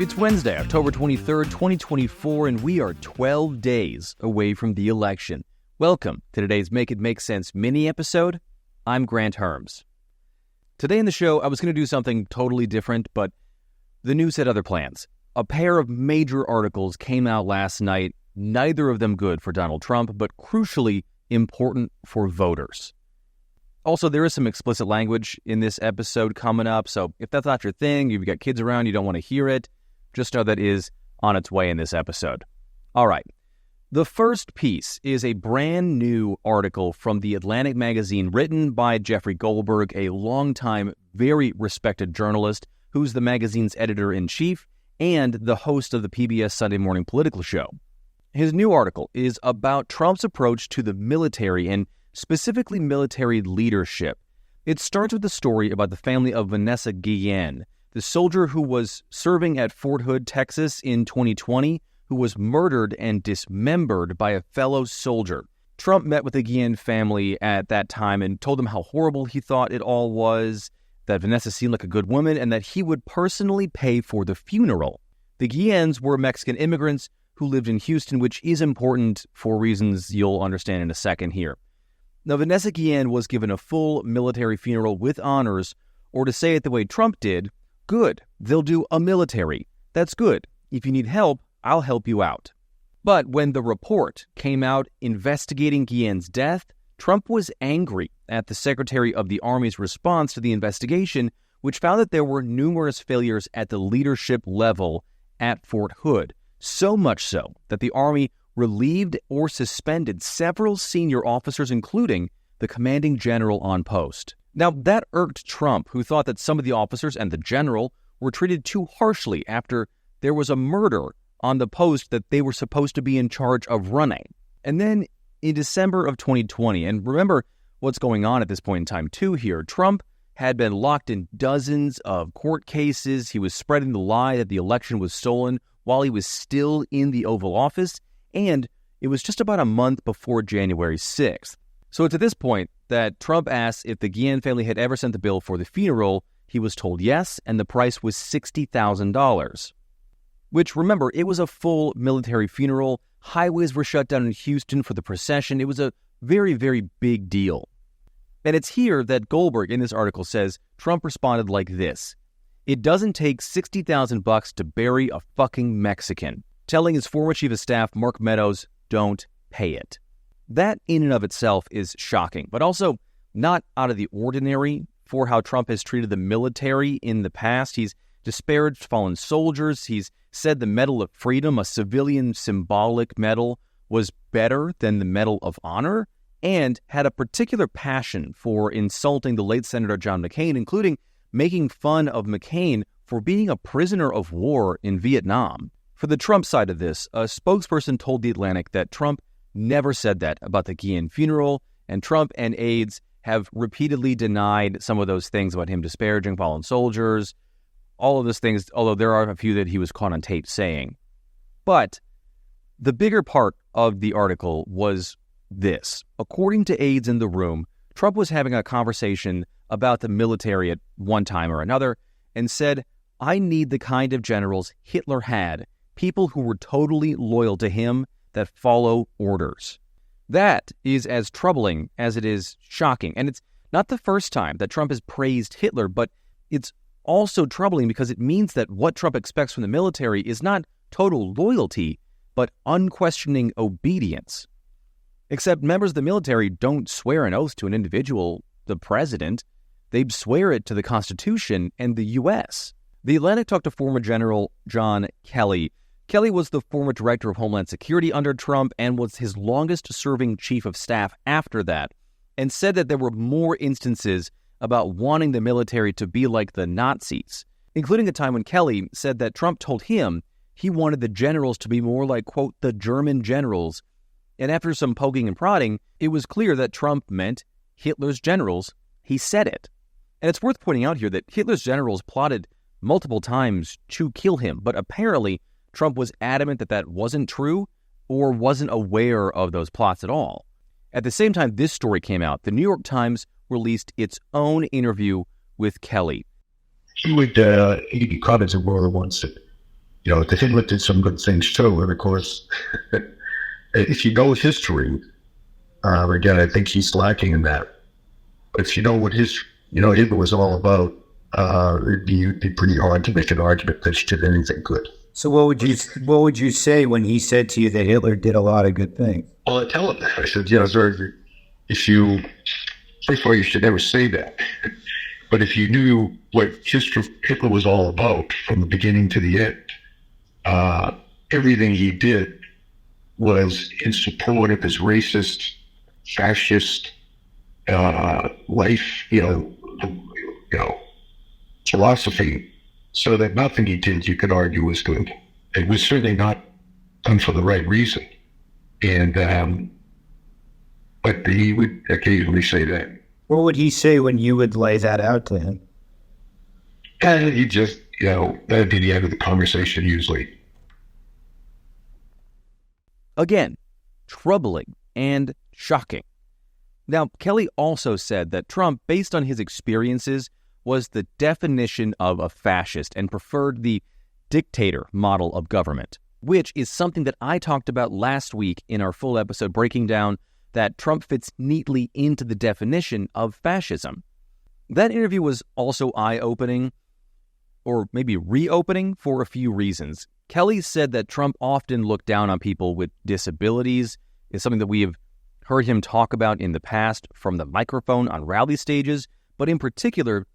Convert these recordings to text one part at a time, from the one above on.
It's Wednesday, October 23rd, 2024, and we are 12 days away from the election. Welcome to today's Make It Make Sense mini-episode. I'm Grant Herms. Today in the show, I was going to do something totally different, but the news had other plans. A pair of major articles came out last night, neither of them good for Donald Trump, but crucially important for voters. Also, there is some explicit language in this episode coming up, so if that's not your thing, you've got kids around, you don't want to hear it, just know that is on its way in this episode. All right. The first piece is a brand new article from The Atlantic magazine written by Jeffrey Goldberg, a longtime, very respected journalist who's the magazine's editor-in-chief and the host of the PBS Sunday morning political show. His new article is about Trump's approach to the military and specifically military leadership. It starts with a story about the family of Vanessa Guillen, the soldier who was serving at Fort Hood, Texas in 2020, who was murdered and dismembered by a fellow soldier. Trump met with the Guillen family at that time and told them how horrible he thought it all was, that Vanessa seemed like a good woman, and that he would personally pay for the funeral. The Guillens were Mexican immigrants who lived in Houston, which is important for reasons you'll understand in a second here. Now, Vanessa Guillen was given a full military funeral with honors, or to say it the way Trump did, good, they'll do a military. That's good. If you need help, I'll help you out. But when the report came out investigating Guillen's death, Trump was angry at the Secretary of the Army's response to the investigation, which found that there were numerous failures at the leadership level at Fort Hood, so much so that the Army relieved or suspended several senior officers, including the commanding general on post. Now, that irked Trump, who thought that some of the officers and the general were treated too harshly after there was a murder on the post that they were supposed to be in charge of running. And then in December of 2020, and remember what's going on at this point in time too here, Trump had been locked in dozens of court cases. He was spreading the lie that the election was stolen while he was still in the Oval Office, and it was just about a month before January 6th. So it's at this point that Trump asked if the Guillen family had ever sent the bill for the funeral. He was told yes, and the price was $60,000. Which, remember, it was a full military funeral. Highways were shut down in Houston for the procession. It was a very, very big deal. And it's here that Goldberg, in this article, says Trump responded like this: "It doesn't take $60,000 to bury a fucking Mexican," telling his former chief of staff, Mark Meadows, don't pay it. That in and of itself is shocking, but also not out of the ordinary for how Trump has treated the military in the past. He's disparaged fallen soldiers. He's said the Medal of Freedom, a civilian symbolic medal, was better than the Medal of Honor, and had a particular passion for insulting the late Senator John McCain, including making fun of McCain for being a prisoner of war in Vietnam. For the Trump side of this, a spokesperson told The Atlantic that Trump never said that about the Guillen funeral, and Trump and aides have repeatedly denied some of those things about him disparaging fallen soldiers, all of those things, although there are a few that he was caught on tape saying. But the bigger part of the article was this. According to aides in the room, Trump was having a conversation about the military at one time or another and said, "I need the kind of generals Hitler had, people who were totally loyal to him, that follow orders." That is as troubling as it is shocking. And it's not the first time that Trump has praised Hitler, but it's also troubling because it means that what Trump expects from the military is not total loyalty, but unquestioning obedience. Except members of the military don't swear an oath to an individual, the president. They swear it to the Constitution and the U.S. The Atlantic talked to former General John Kelly. Kelly was the former director of Homeland Security under Trump and was his longest-serving chief of staff after that, and said that there were more instances about wanting the military to be like the Nazis, including a time when Kelly said that Trump told him he wanted the generals to be more like, quote, the German generals. And after some poking and prodding, it was clear that Trump meant Hitler's generals. He said it. And it's worth pointing out here that Hitler's generals plotted multiple times to kill him, but apparently Trump was adamant that that wasn't true or wasn't aware of those plots at all. At the same time this story came out, the New York Times released its own interview with Kelly. He would he commented more than once that Hitler did some good things too. And of course, if you know history, again, I think he's lacking in that. But if you know what Hitler was all about, it'd be pretty hard to make an argument that he did anything good. So what would you say when he said to you that Hitler did a lot of good things? Well, I tell him that. I said, first of all, you should never say that. But if you knew what Hitler was all about from the beginning to the end, everything he did was in support of his racist, fascist life, philosophy. So that nothing he did, you could argue, was good. It was certainly not done for the right reason. And but he would occasionally say that. What would he say when you would lay that out to him? And he just, that'd be the end of the conversation usually. Again, troubling and shocking. Now, Kelly also said that Trump, based on his experiences, was the definition of a fascist and preferred the dictator model of government, which is something that I talked about last week in our full episode breaking down that Trump fits neatly into the definition of fascism. That interview was also eye-opening, or maybe reopening, for a few reasons. Kelly said that Trump often looked down on people with disabilities. It's something that we have heard him talk about in the past from the microphone on rally stages, but in particular,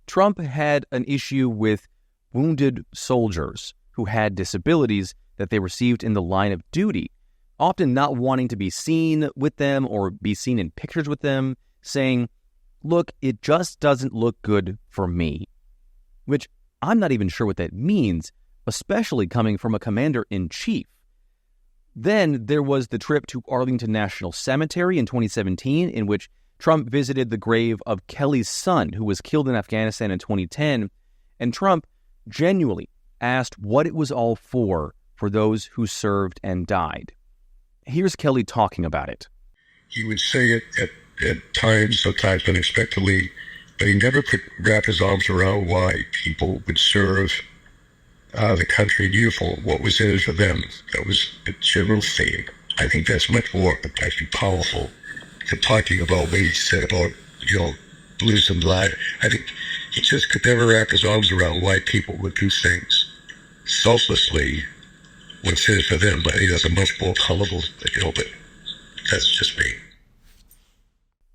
Trump had an issue with wounded soldiers who had disabilities that they received in the line of duty, often not wanting to be seen with them or be seen in pictures with them, saying, look, it just doesn't look good for me, which I'm not even sure what that means, especially coming from a commander-in-chief. Then there was the trip to Arlington National Cemetery in 2017, in which Trump visited the grave of Kelly's son, who was killed in Afghanistan in 2010, and Trump genuinely asked what it was all for those who served and died. Here's Kelly talking about it. He would say it at times, sometimes unexpectedly, but he never could wrap his arms around why people would serve the country in uniform, what was in it for them. That was a general theme. I think that's much more actually powerful than talking about what he said about, Buddhism, life. I think he just could never wrap his arms around why people would do things selflessly, what's in it for them, but I think that's a much more palatable, but that's just me.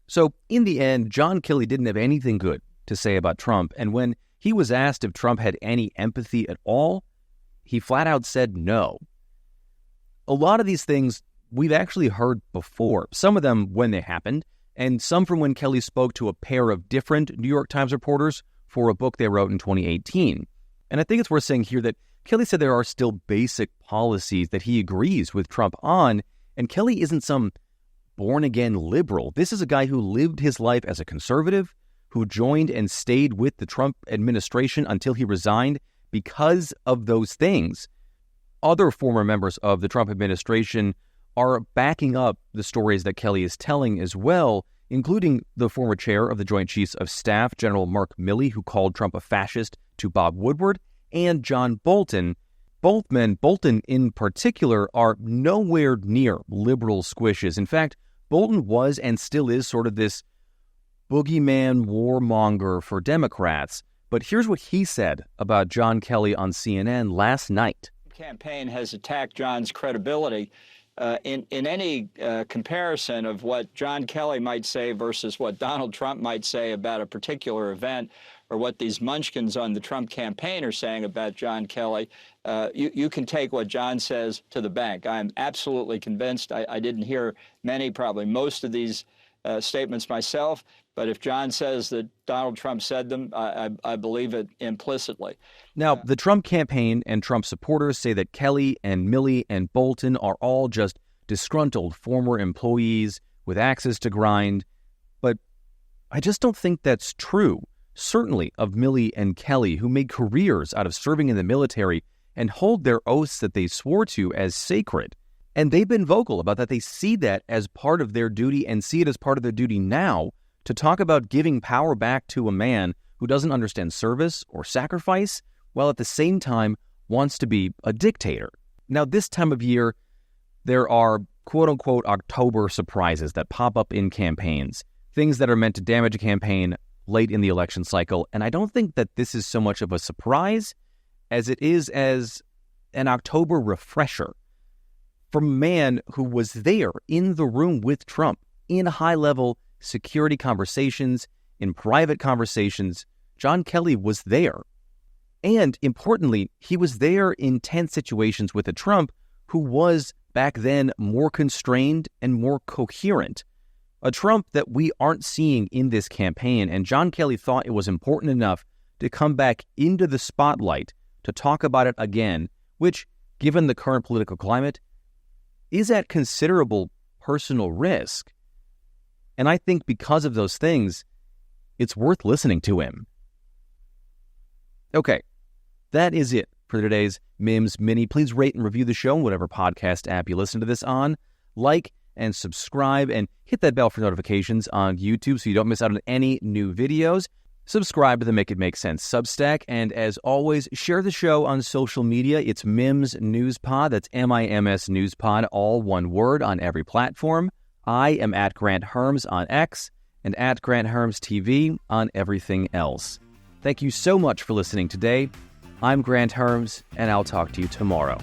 So, in the end, John Kelly didn't have anything good to say about Trump, and when he was asked if Trump had any empathy at all, he flat out said no. A lot of these things we've actually heard before, some of them when they happened, and some from when Kelly spoke to a pair of different New York Times reporters for a book they wrote in 2018. And I think it's worth saying here that Kelly said there are still basic policies that he agrees with Trump on, and Kelly isn't some born-again liberal. This is a guy who lived his life as a conservative, who joined and stayed with the Trump administration until he resigned because of those things. Other former members of the Trump administration are backing up the stories that Kelly is telling as well, including the former chair of the Joint Chiefs of Staff, General Mark Milley, who called Trump a fascist to Bob Woodward, and John Bolton. Both men, Bolton in particular, are nowhere near liberal squishes. In fact, Bolton was and still is sort of this boogeyman warmonger for Democrats. But here's what he said about John Kelly on CNN last night. The campaign has attacked John's credibility. In any comparison of what John Kelly might say versus what Donald Trump might say about a particular event, or what these munchkins on the Trump campaign are saying about John Kelly, you can take what John says to the bank. I'm absolutely convinced. I didn't hear many, probably most of these statements myself, but if John says that Donald Trump said them, I believe it implicitly. Now, the Trump campaign and Trump supporters say that Kelly and Milley and Bolton are all just disgruntled former employees with axes to grind, but I just don't think that's true. Certainly of Milley and Kelly, who made careers out of serving in the military and hold their oaths that they swore to as sacred. And they've been vocal about that. They see that as part of their duty and see it as part of their duty now to talk about giving power back to a man who doesn't understand service or sacrifice, while at the same time wants to be a dictator. Now, this time of year, there are quote-unquote October surprises that pop up in campaigns, things that are meant to damage a campaign late in the election cycle. And I don't think that this is so much of a surprise as it is as an October refresher from a man who was there in the room with Trump in high-level security conversations, in private conversations. John Kelly was there. And importantly, he was there in tense situations with a Trump who was back then more constrained and more coherent. A Trump that we aren't seeing in this campaign. And John Kelly thought it was important enough to come back into the spotlight to talk about it again, which, given the current political climate, is at considerable personal risk. And I think because of those things, it's worth listening to him. Okay, that is it for today's MIMS Mini. Please rate and review the show on whatever podcast app you listen to this on. Like and subscribe and hit that bell for notifications on YouTube so you don't miss out on any new videos. Subscribe to the Make It Make Sense Substack. And as always, share the show on social media. It's MIMS News Pod. That's MIMS News Pod, all one word on every platform. I am at Grant Herms on X and at Grant Herms TV on everything else. Thank you so much for listening today. I'm Grant Herms, and I'll talk to you tomorrow.